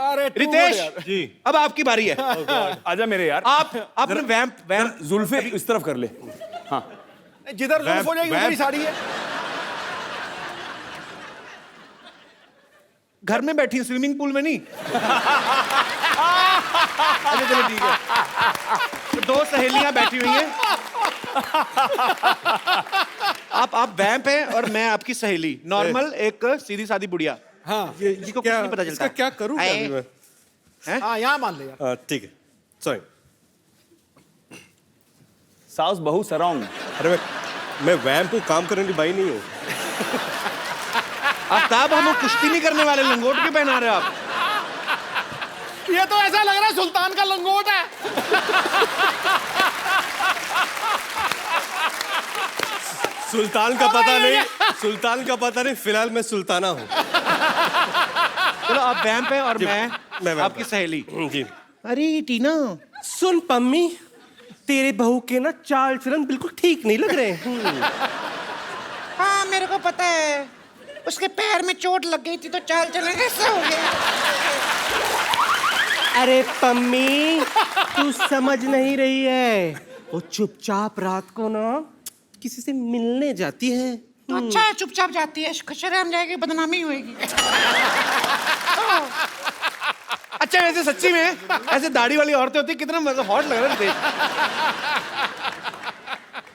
[SPEAKER 9] अरे
[SPEAKER 1] रितेश
[SPEAKER 6] जी,
[SPEAKER 1] अब आपकी बारी है।
[SPEAKER 3] आजा मेरे यार।
[SPEAKER 1] आपने वैम्प
[SPEAKER 3] जुल्फे इस तरफ कर ले। हाँ,
[SPEAKER 9] जिधर जुल्फ हो जाएगी उधर ही साड़ी है।
[SPEAKER 1] घर में बैठी हैं, स्विमिंग पूल में नहीं। अच्छा चलो ठीक है। तो 2 सहेलियां बैठी हुई हैं। आप वैम्प हैं और मैं आपकी सहेली, नॉर्मल एक सीधी सादी बुढ़िया।
[SPEAKER 9] हाँ
[SPEAKER 1] जिसको कुछ नहीं पता चलता।
[SPEAKER 6] इसका क्या करूं क्या अभी मैं?
[SPEAKER 9] हाँ यहाँ मान ले यार।
[SPEAKER 6] ठीक है, सॉरी।
[SPEAKER 3] साउस बहु सराउंड।
[SPEAKER 6] अरे मैं वैम्प को काम करने की बाई नहीं हूँ।
[SPEAKER 1] आफ्ताब, हम कुश्ती नहीं करने वाले, लंगोट क्यों पहना रहे हो आप?
[SPEAKER 9] ये तो ऐसा लग रहा है सुल्तान का लंगोट है।
[SPEAKER 6] सुल्तान का पता नहीं, सुल्तान का पता नहीं, फिलहाल मैं सुल्ताना हूँ।
[SPEAKER 1] चलो आप वैम्प हैं और मैं
[SPEAKER 6] वैम्प
[SPEAKER 1] आपकी सहेली।
[SPEAKER 6] जी।
[SPEAKER 1] अरे टीना,
[SPEAKER 6] सुन पम्मी, तेरे बहू के ना चाल चलन बिल्कुल ठीक नहीं लग रहे हैं।
[SPEAKER 2] हाँ मेरे को पता है, उसके पैर में चोट लग गई थी तो चाल चलन ऐसा हो गया।
[SPEAKER 6] अरे पम्मी, तू समझ नहीं रही है, वो चुपचाप रात को ना किसी से मिलने जाती है।
[SPEAKER 2] तो अच्छा है, चुपचाप जाती है, शर्म जाएगी, बदनामी होएगी।
[SPEAKER 1] अच्छा वैसे सच्ची में ऐसे दाढ़ी वाली औरतें होती, कितना मतलब हॉट लग रहा है।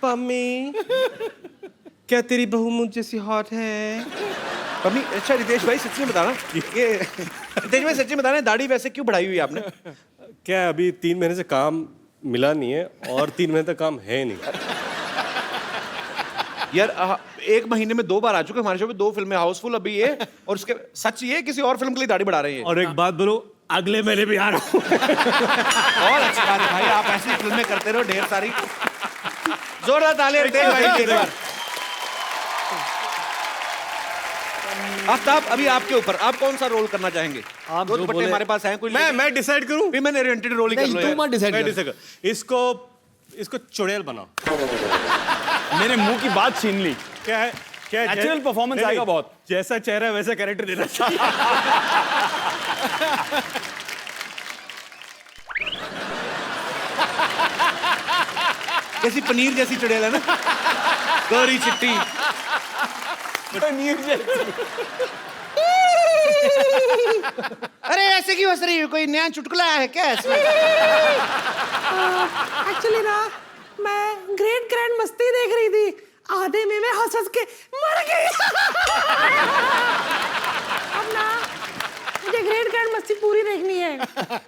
[SPEAKER 6] पम्मी, क्या तेरी बहू मुझ जैसी हॉट है?
[SPEAKER 1] पम्मी, अच्छा रितेश भाई सच्ची में बताना, ये रितेश भाई सच्ची में बताना, दाढ़ी वैसे क्यों बढ़ाई हुई आपने?
[SPEAKER 6] क्या अभी 3 महीने से काम मिला नहीं है और 3 महीने तक काम है नहीं।
[SPEAKER 1] यार 1 महीने में 2 बार आ चुके हमारे शो पे, 2 फिल्में, हाउसफुल अभी ये, और उसके सच ये किसी और फिल्म के लिए दाढ़ी बढ़ा रहे हैं।
[SPEAKER 6] और एक बात बोलो, अगले महीने भी आ रहा हूँ।
[SPEAKER 1] और अच्छी बात है भाई, आप ऐसी फिल्में करते रहो ढेर सारी। जोरदार तालियां रितेश भाई के एक बार। आफ्ताब, अभी आपके ऊपर, आप कौन सा रोल करना चाहेंगे?
[SPEAKER 6] आप
[SPEAKER 1] दो
[SPEAKER 6] जो
[SPEAKER 1] दुपट्टे
[SPEAKER 6] बोले-
[SPEAKER 1] हमारे पास हैं, कोई
[SPEAKER 6] मैं डिसाइड करूं?
[SPEAKER 1] भी मैंने ओरिएंटेड रोल ही कर लो
[SPEAKER 9] नहीं,
[SPEAKER 1] यार।
[SPEAKER 9] तू मत डिसाइड
[SPEAKER 6] मैं
[SPEAKER 9] कर।
[SPEAKER 6] डिसाइड कर। इसको चुड़ैल बनाओ।
[SPEAKER 3] मेरे मुंह की बात छीन ली।
[SPEAKER 6] क्या है? क्या है?
[SPEAKER 3] Natural performance
[SPEAKER 6] नहीं,
[SPEAKER 3] आएगा
[SPEAKER 6] नहीं,
[SPEAKER 3] बहुत।
[SPEAKER 6] जैसा चेहरा है वैसा कैरेक्टर देना चाहिए।
[SPEAKER 1] कैसी पनीर जैसी चुड़ैल है ना, गौरी चिट्टी। अरे ऐसे क्यों हंस रही हो, कोई नया चुटकुला है क्या इसमें?
[SPEAKER 2] एक्चुअली ना मैं ग्रेट ग्रैंड मस्ती देख रही थी, आधे में मैं हंस हंस के मर गई। अब ना मुझे ग्रेट ग्रैंड मस्ती पूरी देखनी है।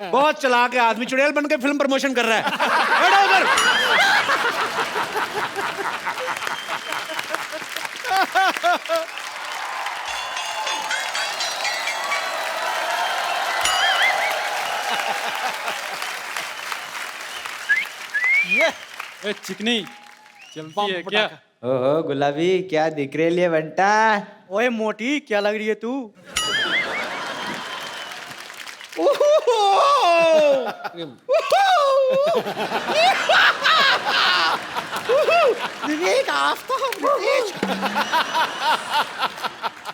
[SPEAKER 1] बहुत चालाक है आदमी, चुड़ैल बन के फिल्म प्रमोशन कर रहा है। बैठो उधर।
[SPEAKER 5] ए, चिकनी चलती है क्या?
[SPEAKER 12] ओहो गुलाबी, क्या दिख रही है बंटा?
[SPEAKER 4] ओए मोटी, क्या लग रही है तू?
[SPEAKER 9] विवेक, आफ्ताब, रितेश।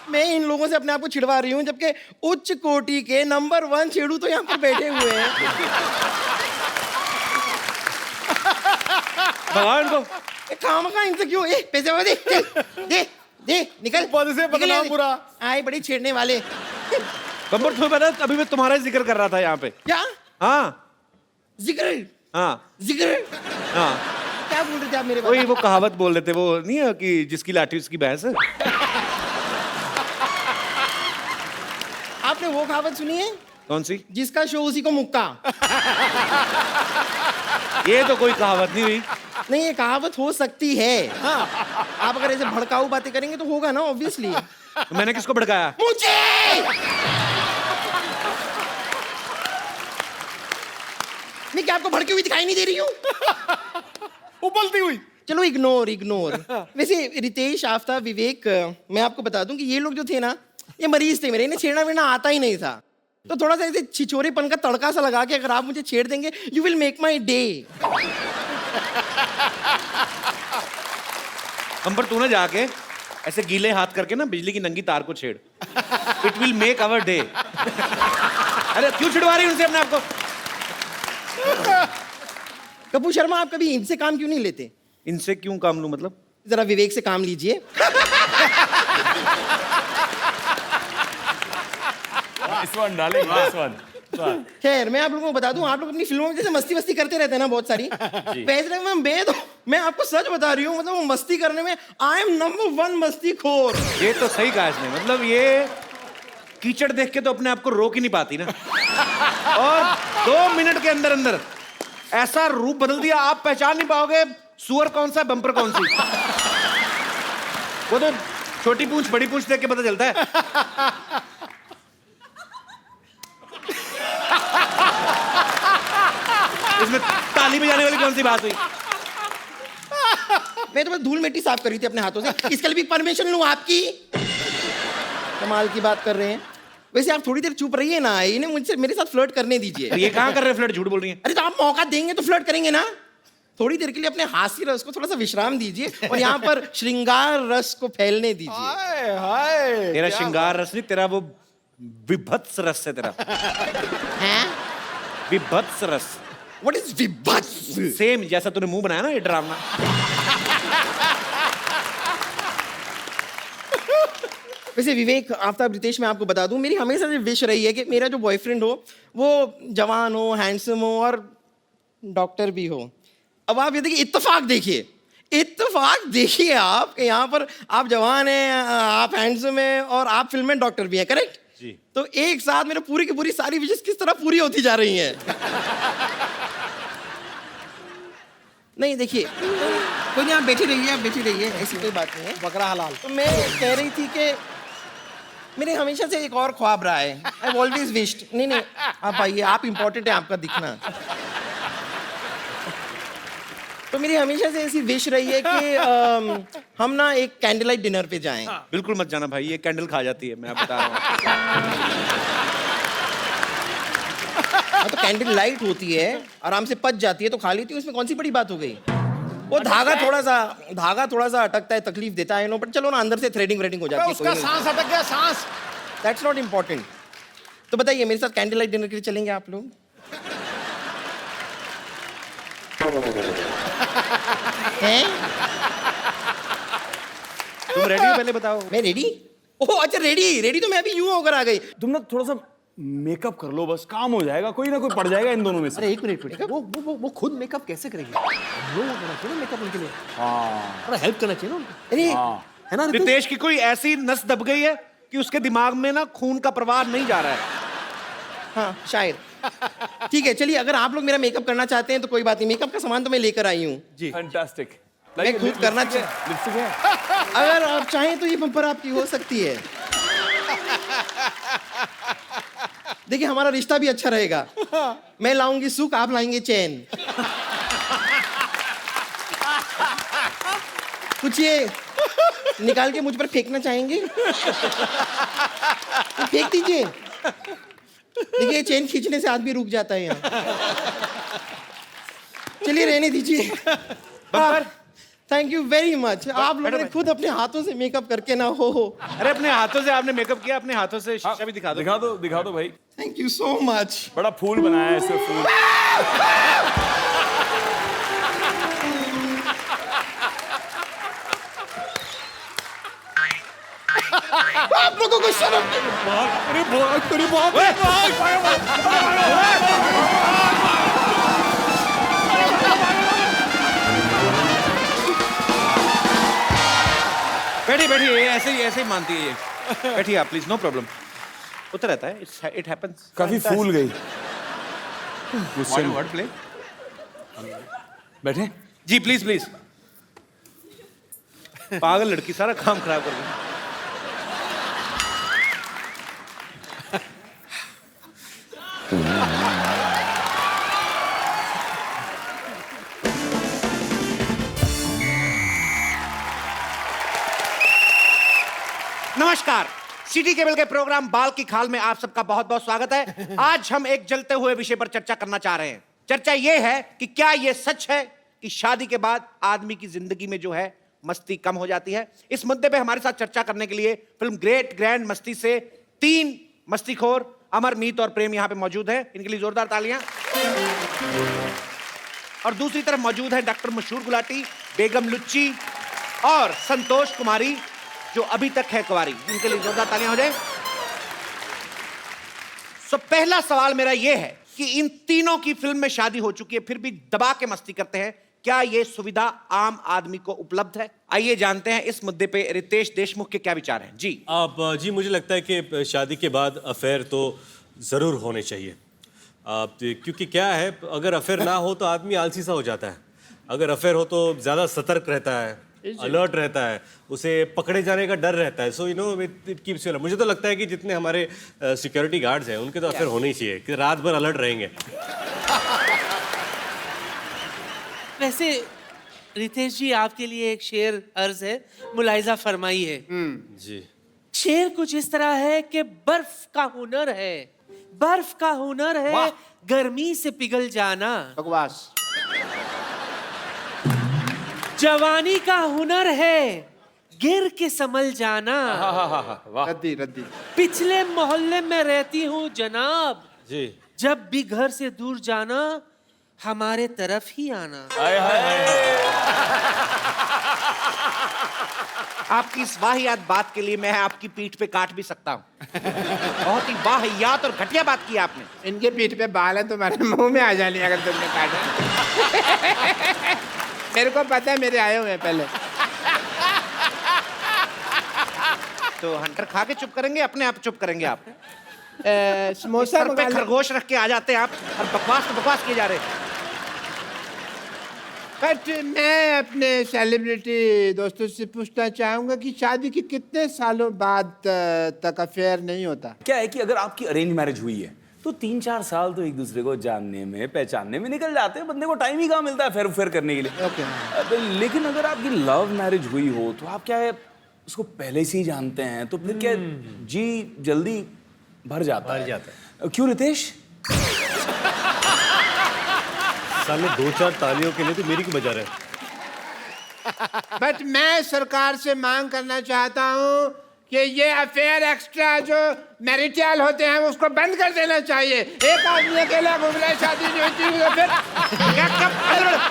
[SPEAKER 9] मैं इन लोगों से अपने आप को छिड़वा रही हूँ, जबकि उच्च कोटि के नंबर 1 छेड़ू तो यहाँ पर बैठे हुए हैं।
[SPEAKER 1] भगवान को
[SPEAKER 9] काम का इनसे क्यों? पैसे वाले दे, दे, दे, निकल।
[SPEAKER 3] पद से बदनाम पूरा।
[SPEAKER 9] आए बड़ी छेड़ने वाले।
[SPEAKER 1] बम्बर, तुम्हें पता है, अभी मैं तुम्हारा जिक्र कर रहा था यहाँ पे।
[SPEAKER 9] क्या
[SPEAKER 1] हाँ
[SPEAKER 9] जिक्र?
[SPEAKER 1] हाँ
[SPEAKER 9] जिक्र
[SPEAKER 1] हाँ,
[SPEAKER 9] क्या बोल रहे थे आप मेरे
[SPEAKER 1] वही
[SPEAKER 9] बारे
[SPEAKER 1] वो कहावत बोल रहे थे, वो नहीं है कि जिसकी लाठी उसकी भैंस।
[SPEAKER 9] आपने वो कहावत सुनी है,
[SPEAKER 1] कौन सी?
[SPEAKER 9] जिसका शो उसी को मुक्का?
[SPEAKER 1] ये तो कोई कहावत नहीं हुई।
[SPEAKER 9] नहीं, ये कहावत हो सकती है। हाँ, आप अगर ऐसे भड़काऊ बातें करेंगे तो होगा ना, ऑब्वियसली।
[SPEAKER 1] तो मैंने किसको भड़काया?
[SPEAKER 9] मुझे मैं क्या आपको भड़की हुई दिखाई नहीं दे रही हूँ?
[SPEAKER 3] उबलती हुई।
[SPEAKER 9] चलो इग्नोर इग्नोर। वैसे रितेश, आफ्ताब, विवेक, मैं आपको बता दूं कि ये लोग जो थे ना, ये मरीज थे मेरे, इन्हें छेड़ना वेड़ना आता ही नहीं था। तो थोड़ा सा ऐसे छिछोरेपन का तड़का सा लगा के अगर आप मुझे छेड़ देंगे, you will make my day.
[SPEAKER 1] हम पर तू ना जाके ऐसे गीले हाथ करके ना बिजली की नंगी तार को छेड़। It will make our day. अरे क्यों छिड़वा रही उनसे अपने आप को?
[SPEAKER 9] कपूर शर्मा, आप कभी इनसे काम क्यों नहीं लेते?
[SPEAKER 1] इनसे क्यों काम लूं मतलब?
[SPEAKER 9] जरा विवेक से काम लीजिए।
[SPEAKER 3] Nice one, darling, nice one.
[SPEAKER 9] खैर मैं आप लोगों को बता दूं, आप लोग अपनी फिल्मों में जैसे मस्ती करते रहते हैं ना बहुत सारी, पैसे में मैं आपको सच बता रही हूँ, मतलब वो मस्ती करने में आई एम नंबर 1 मस्ती खोर।
[SPEAKER 1] ये तो सही कहा इसने, मतलब ये कीचड़ देख के तो अपने आप को रोक ही नहीं पाती ना, और 2 मिनट के अंदर अंदर ऐसा रूप बदल दिया, आप पहचान नहीं पाओगे सुअर कौन सा बम्पर कौन सी। वो तो छोटी पूंछ बड़ी पूंछ देख के पता चलता है। इसमें ताली बजाने वाली कौन सी बात हुई?
[SPEAKER 9] मैं तो बस धूल मिट्टी साफ करी थी अपने हाथों से, इसके लिए भी परमिशन लूं आपकी? कमाल की बात कर रहे हैं। वैसे आप थोड़ी देर चुप रहिए ना, इन्हें मुझसे मेरे साथ फ्लर्ट करने दीजिए।
[SPEAKER 1] ये कहाँ कर रहे हैं फ्लर्ट, झूठ बोल रही हैं।
[SPEAKER 9] अरे तो आप मौका देंगे तो फ्लर्ट करेंगे ना, थोड़ी देर के लिए अपने हास्य रस को थोड़ा सा विश्राम दीजिए और यहाँ पर श्रृंगार रस को फैलने दीजिए।
[SPEAKER 1] तेरा श्रृंगार रस नहीं, तेरा वो विभत्स रस है तेरा।
[SPEAKER 9] हैं?
[SPEAKER 1] विभत्स रस।
[SPEAKER 9] What is विभत्स?
[SPEAKER 1] सेम जैसा तूने मुंह बनाया ना ये ड्रामा।
[SPEAKER 9] वैसे विवेक, आफ्ताब, रितेश, मैं आपको बता दूं, मेरी हमेशा से विश रही है कि मेरा जो बॉयफ्रेंड हो वो जवान हो, हैंडसम हो और डॉक्टर भी हो। अब आप ये देखिए, इत्तेफाक देखिए आप कि यहाँ पर आप जवान हैं, आप हैंडसम हैं और आप फिल्म में डॉक्टर भी हैं, करेक्ट
[SPEAKER 1] जी।
[SPEAKER 9] तो एक साथ मेरे पूरी की पूरी सारी विशेष किस तरह पूरी होती जा रही हैं। नहीं देखिए, कोई नहीं, आप बैठी रहिए, ऐसी कोई बात नहीं है।
[SPEAKER 4] बकरा हलाल।
[SPEAKER 9] तो मैं कह रही थी कि मेरे हमेशा से एक और ख्वाब रहा है, आई ऑलवेज विश्ड। नहीं आप आइए, आप इम्पोर्टेंट है, आपका दिखना। तो मेरी हमेशा से ऐसी विश रही है कि हम ना एक कैंडल लाइट डिनर पे जाएं।
[SPEAKER 1] बिल्कुल मत जाना भाई, ये कैंडल खा जाती है, मैं आप बता रहा हूँ।
[SPEAKER 9] तो कैंडल लाइट होती है, आराम से पच जाती है तो खा लेती हूँ, इसमें कौन सी बड़ी बात हो गई। वो धागा थोड़ा सा अटकता है, तकलीफ देता है, नो, बट चलो ना, अंदर से थ्रेडिंग हो जाती है।
[SPEAKER 4] उसका सांस अटक गया, सांस।
[SPEAKER 9] That's not important. तो बताइए, मेरे साथ कैंडल लाइट डिनर के लिए चलेंगे आप लोग? हैं?
[SPEAKER 1] तुम रेडी हो पहले बताओ।
[SPEAKER 9] मैं रेडी? ओह अच्छा, रेडी तो मैं अभी यूं होकर आ गई।
[SPEAKER 3] तुम ना थोड़ा सा मेकअप कर लो, बस काम हो जाएगा, कोई ना कोई पड़ जाएगा इन दोनों में से।
[SPEAKER 4] अरे एक मिनट, वो खुद मेकअप कैसे करेंगे? हम लोग करना चाहिए मेकअप उनके लिए।
[SPEAKER 3] हाँ,
[SPEAKER 4] थोड़ा हेल्प करना चाहिए ना उनको।
[SPEAKER 9] अरे
[SPEAKER 4] है ना
[SPEAKER 1] रितेश की कोई ऐसी नस दब गई है कि उसके दिमाग में ना खून का प्रवाह नहीं जा रहा है।
[SPEAKER 9] हाँ शायद। ठीक है, चलिए, अगर आप लोग मेरा मेकअप करना चाहते हैं तो कोई बात नहीं, मेकअप का सामान तो मैं लेकर आई हूँ
[SPEAKER 1] जी।
[SPEAKER 3] फैंटास्टिक।
[SPEAKER 9] मैं खुद करना
[SPEAKER 3] लिपस्टिक है?
[SPEAKER 9] अगर आप चाहें तो ये बम्पर आपकी हो सकती है। देखिए, हमारा रिश्ता भी अच्छा रहेगा। मैं लाऊंगी सुख, आप लाएंगे चैन। कुछ ये निकाल के मुझ पर फेंकना चाहेंगे? तो फेंक दीजिए। देखिए, चेन खींचने से आदमी रुक जाता है यहाँ। चलिए, रहने दीजिए। Thank you very much. आप लोगों ने खुद अपने हाथों से मेकअप करके ना हो।
[SPEAKER 1] अरे अपने हाथों से आपने मेकअप किया, अपने हाथों से शीशा भी दिखा दो।
[SPEAKER 3] दिखा दो भाई।
[SPEAKER 9] Thank you so much.
[SPEAKER 3] बड़ा फूल बनाया है इससे, फूल।
[SPEAKER 9] आप लोगों को शर्म
[SPEAKER 1] बैठिए, ऐसे ही मानती है ये। बैठिए आप प्लीज, नो प्रॉब्लम। होता रहता है, इट हैपेंस।
[SPEAKER 3] काफी फूल गई।
[SPEAKER 1] Word play.
[SPEAKER 3] बैठे
[SPEAKER 1] जी, प्लीज। पागल लड़की, सारा काम खराब कर गई। नमस्कार, सिटी केबल के प्रोग्राम बाल की खाल में आप सबका बहुत बहुत स्वागत है। आज हम एक जलते हुए विषय पर चर्चा करना चाह रहे हैं। चर्चा ये है कि क्या ये सच है कि शादी के बाद आदमी की जिंदगी में जो है मस्ती कम हो जाती है। इस मुद्दे पे हमारे साथ चर्चा करने के लिए फिल्म ग्रेट ग्रैंड मस्ती से 3 मस्तीखोर अमर, मीत और प्रेम यहाँ पे मौजूद है। इनके लिए जोरदार तालियां। और दूसरी तरफ मौजूद है डॉक्टर मशहूर गुलाटी, बेगम लुच्ची और संतोष कुमारी, जो अभी तक है कुंवारी। इनके लिए जोरदार तालियां हो जाए। सो पहला सवाल मेरा ये है कि इन तीनों की फिल्म में शादी हो चुकी है, फिर भी दबा के मस्ती करते हैं। क्या ये सुविधा आम आदमी को उपलब्ध है? आइए जानते हैं इस मुद्दे पे रितेश देशमुख के क्या विचार हैं। जी
[SPEAKER 6] जी मुझे लगता है कि शादी के बाद अफेयर तो ज़रूर होने चाहिए। क्योंकि क्या है, अगर अफेयर ना हो तो आदमी आलसी सा हो जाता है। अगर अफेयर हो तो ज़्यादा सतर्क रहता है, अलर्ट रहता है, उसे पकड़े जाने का डर रहता है। So you know it keeps you. मुझे तो लगता है कि जितने हमारे सिक्योरिटी गार्ड्स हैं उनके तो अफेयर होने ही चाहिए कि रात भर अलर्ट रहेंगे।
[SPEAKER 13] वैसे रितेश जी, आपके लिए एक शेर अर्ज है, मुलाहिजा फरमाइए।
[SPEAKER 6] जी।
[SPEAKER 13] शेर कुछ इस तरह है कि बर्फ का हुनर है, बर्फ का हुनर है गर्मी से पिघल जाना।
[SPEAKER 9] बकवास।
[SPEAKER 13] जवानी का हुनर है गिर के संभल जाना।
[SPEAKER 9] रद्दी रद्दी।
[SPEAKER 13] पिछले मोहल्ले में रहती हूँ जनाब,
[SPEAKER 6] जी।
[SPEAKER 13] जब भी घर से दूर जाना हमारे तरफ ही आना।
[SPEAKER 1] आपकी इस वाहियात बात के लिए मैं आपकी पीठ पे काट भी सकता हूँ। बहुत ही वाहियात और घटिया बात की आपने।
[SPEAKER 2] इनके पीठ पे बाल है, तुम्हारे मुंह में आ जाने अगर तुमने काटा। मेरे को पता है, मेरे आए हुए हैं पहले।
[SPEAKER 1] तो हंटर खा के चुप करेंगे, अपने आप चुप करेंगे आप?
[SPEAKER 2] समोसा
[SPEAKER 1] सर पे खरगोश रख के आ जाते हैं आप और बकवास तो बकवास किए जा रहे हैं।
[SPEAKER 2] बट मैं अपने सेलिब्रिटी दोस्तों से पूछना चाहूंगा कि शादी के कितने सालों बाद तक अफेयर नहीं होता?
[SPEAKER 3] क्या है कि अगर आपकी अरेंज मैरिज हुई है तो 3-4 साल तो एक दूसरे को जानने में, पहचानने में निकल जाते हैं। बंदे को टाइम ही कहाँ मिलता है फेर फेर करने के लिए। लेकिन अगर आपकी लव मैरिज हुई हो तो आप क्या है उसको पहले से ही जानते हैं, तो फिर क्या जी जल्दी भर जाता है। क्यों रितेश?
[SPEAKER 6] साले 2-4 तालियों के लिए तो मेरी क्यों बजा रहे हैं?
[SPEAKER 2] बट मैं सरकार से मांग करना चाहता हूँ कि ये अफेयर एक्स्ट्रा जो मैरिटल होते हैं उसको बंद कर देना चाहिए। एक आदमी अकेला घूम रहा है, शादी नहीं होती तो फिर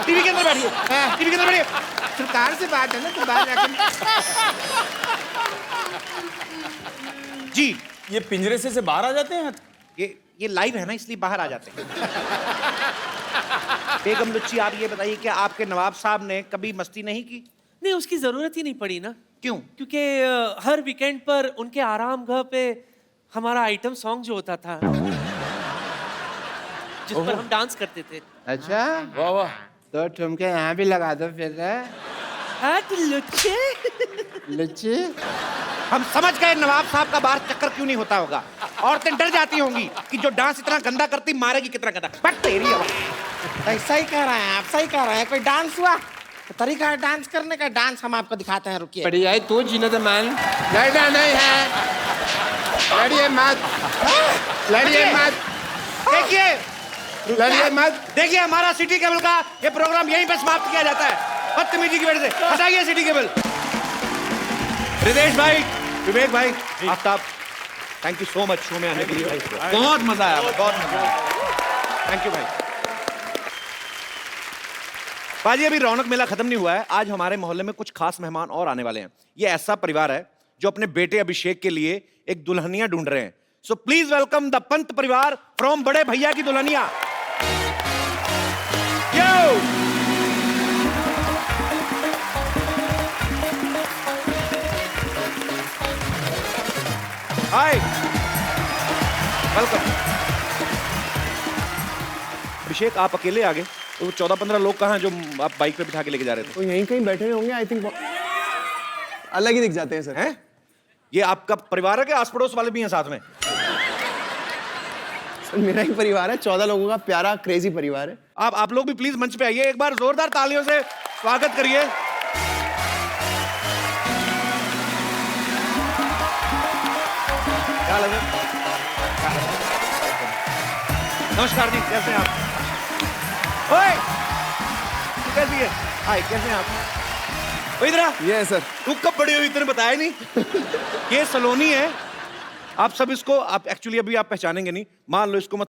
[SPEAKER 1] टीवी के अंदर बैठिए, टीवी के अंदर बैठिए।
[SPEAKER 2] सरकार से बात है ना, तो बाहर जाकर।
[SPEAKER 1] जी
[SPEAKER 3] ये पिंजरे से बाहर आ जाते हैं।
[SPEAKER 1] ये लाइव है ना, इसलिए बाहर आ जाते हैं। बेगम लुच्ची, आप ये बताइए कि आपके नवाब साहब ने कभी मस्ती नहीं की?
[SPEAKER 13] नहीं, उसकी जरूरत ही नहीं पड़ी ना।
[SPEAKER 1] क्यों?
[SPEAKER 13] क्योंकि हर वीकेंड पर उनके आराम घर पे हमारा आइटम सॉन्ग जो होता था जिस पर हम डांस करते थे।
[SPEAKER 2] अच्छा,
[SPEAKER 3] वाह वाह।
[SPEAKER 2] तो ठुमके यहाँ भी लगा दो फिर।
[SPEAKER 13] लुच्चे
[SPEAKER 2] लुच्ची,
[SPEAKER 1] हम समझ गए नवाब साहब का बाहर चक्कर क्यों नहीं होता होगा। औरतें डर जाती होंगी कि जो डांस इतना गंदा करती मारेगी कितना गंदा। बट तेरी आवाज़।
[SPEAKER 9] सही कह रहे हैं आप, सही कह रहे हैं। कोई डांस हुआ तो तरीका है डांस करने का, डांस हम आपको दिखाते हैं। रुकिए।
[SPEAKER 2] बढ़िया है, तू जीना तो मान। लड़ना नहीं है, लड़िए मत, लड़िए मत,
[SPEAKER 1] देखिए
[SPEAKER 2] लड़िए मत।
[SPEAKER 1] देखिए हमारा सिटी केबल का ये प्रोग्राम यहीं पे समाप्त किया जाता है बदतमीजी की वजह से। हटाइए सिटी केबल। रितेश भाई, विवेक भाई, Aftab, thank you so much show में आने के लिए। बहुत मजा आया, बहुत मजा आया। थैंक यू भाई। बाजी, अभी रौनक मेला खत्म नहीं हुआ है। आज हमारे मोहल्ले में कुछ खास मेहमान और आने वाले हैं। ये ऐसा परिवार है जो अपने बेटे अभिषेक के लिए एक दुल्हनिया ढूंढ रहे हैं। So please welcome the Pant परिवार फ्रॉम बड़े भैया की दुल्हनिया। यो हाय, वेलकम। अभिषेक, आप अकेले आ गए तो 14-15 लोग कहाँ हैं जो आप बाइक पे बिठा के लेके जा रहे थे?
[SPEAKER 4] तो यहीं कहीं बैठे होंगे, आई थिंक। अलग ही दिख जाते हैं सर।
[SPEAKER 1] हैं? ये आपका परिवार है कि आस पड़ोस वाले भी हैं साथ में?
[SPEAKER 4] सर मेरा ही परिवार है, 14 लोगों का प्यारा क्रेजी परिवार है।
[SPEAKER 1] आप लोग भी प्लीज मंच पे आइए, एक बार जोरदार तालियों से स्वागत करिए। क्या लगे? नमस्कार जी, कैसे हैं आप? ओए, कैसी है? हाय, कैसे हैं आप? इधर आ।
[SPEAKER 4] ये सर,
[SPEAKER 1] तू कब बड़ी हुई, तेने बताया नहीं? ये सलोनी है। आप सब इसको, आप एक्चुअली अभी आप पहचानेंगे नहीं, मान लो इसको मत